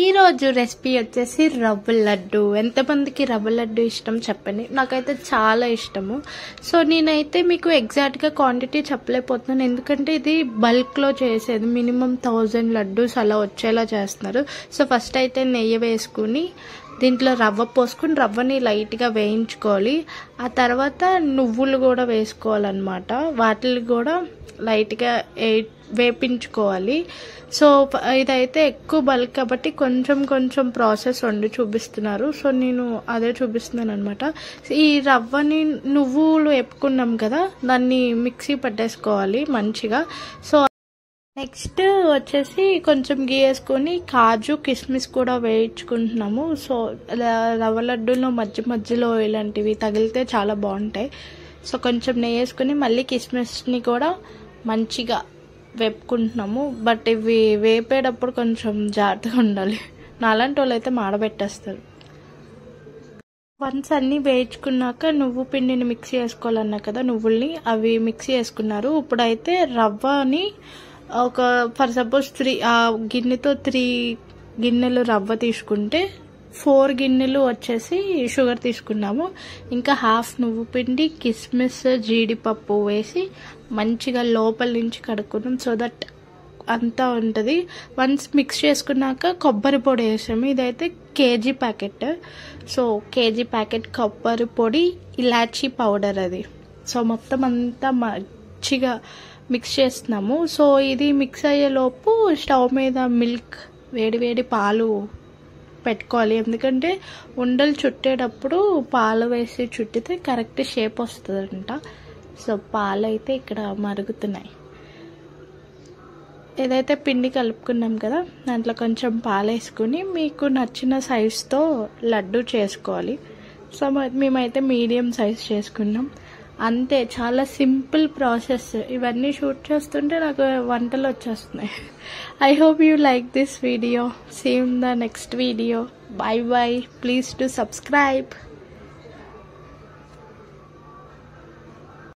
ఈ రోజు రెసిపీ వచ్చేసి రవ్వ లడ్డు. ఎంతమందికి రవ్వ లడ్డు ఇష్టం చెప్పండి. నాకైతే చాలా ఇష్టము. సో నేనైతే మీకు ఎగ్జాక్ట్గా క్వాంటిటీ చెప్పలేకపోతున్నాను, ఎందుకంటే ఇది బల్క్లో చేసేది. మినిమం 1000 లడ్డూస్ అలా వచ్చేలా చేస్తున్నారు. సో ఫస్ట్ అయితే నెయ్యి వేసుకుని దీంట్లో రవ్వ పోసుకుని రవ్వని లైట్గా వేయించుకోవాలి. ఆ తర్వాత నువ్వులు కూడా వేసుకోవాలన్నమాట. వాటిని కూడా లైట్గా వేపించుకోవాలి. సో ఇదైతే ఎక్కువ బల్క్ కాబట్టి కొంచెం కొంచెం ప్రాసెస్ వండి చూపిస్తున్నారు. సో నేను అదే చూపిస్తున్నాను అనమాట. ఈ రవ్వని నువ్వులు వేపుకున్నాం కదా, దాన్ని మిక్సీ పట్టేసుకోవాలి మంచిగా. సో నెక్స్ట్ వచ్చేసి కొంచెం గీ వేసుకొని కాజు కిస్మిస్ కూడా వేయించుకుంటున్నాము. సో రవ్వ లడ్డూలో మధ్యలో ఇలాంటివి తగిలితే చాలా బాగుంటాయి. సో కొంచెం నెయ్యి వేసుకుని మళ్ళీ కిస్మిస్ని కూడా మంచిగా వేపుకుంటున్నాము. బట్ ఇవి వేపేటప్పుడు కొంచెం జాగ్రత్తగా ఉండాలి. నాలాంటి వాళ్ళు అయితే మాడబెట్టేస్తారు. వన్స్ అన్నీ వేయించుకున్నాక నువ్వు పిండిని మిక్సీ వేసుకోవాలన్నా కదా, నువ్వుల్ని అవి మిక్సీ వేసుకున్నారు. ఇప్పుడైతే రవ్వని ఒక ఫర్ సపోజ్ 3 గిన్నెతో 3 గిన్నెలు రవ్వ తీసుకుంటే 4 గిన్నెలు వచ్చేసి షుగర్ తీసుకున్నాము. ఇంకా హాఫ్ నువ్వు పిండి, కిస్మిస్, జీడిపప్పు వేసి మంచిగా లోపల నుంచి కడుక్కున్నాం. సో దట్ అంతా ఉంటుంది. వన్స్ మిక్స్ చేసుకున్నాక కొబ్బరి పొడి వేసాము. ఇదైతే KG packet. So KG packet కొబ్బరి పొడి, ఇలాచీ పౌడర్ అది. సో మొత్తం అంతా మంచిగా మిక్స్ చేస్తున్నాము. సో ఇది మిక్స్ అయ్యేలోపు స్టవ్ మీద మిల్క్, వేడి పాలు పెట్టుకోవాలి. ఎందుకంటే ఉండలు చుట్టేటప్పుడు పాలు వేసి చుట్టితే కరెక్ట్ షేప్ వస్తుందంట. సో పాలు అయితే ఇక్కడ మరుగుతున్నాయి. ఏదైతే పిండి కలుపుకున్నాం కదా, దాంట్లో కొంచెం పాలు వేసుకుని మీకు నచ్చిన సైజుతో లడ్డు చేసుకోవాలి. సో మేమైతే మీడియం సైజ్ చేసుకున్నాం. అంతే, చాలా సింపుల్ ప్రాసెస్. ఇవన్నీ షూట్ చేస్తుంటే నాకు వంటలు వచ్చేస్తున్నాయి. I hope you like this video. See you in the next video. Bye bye. Please do subscribe.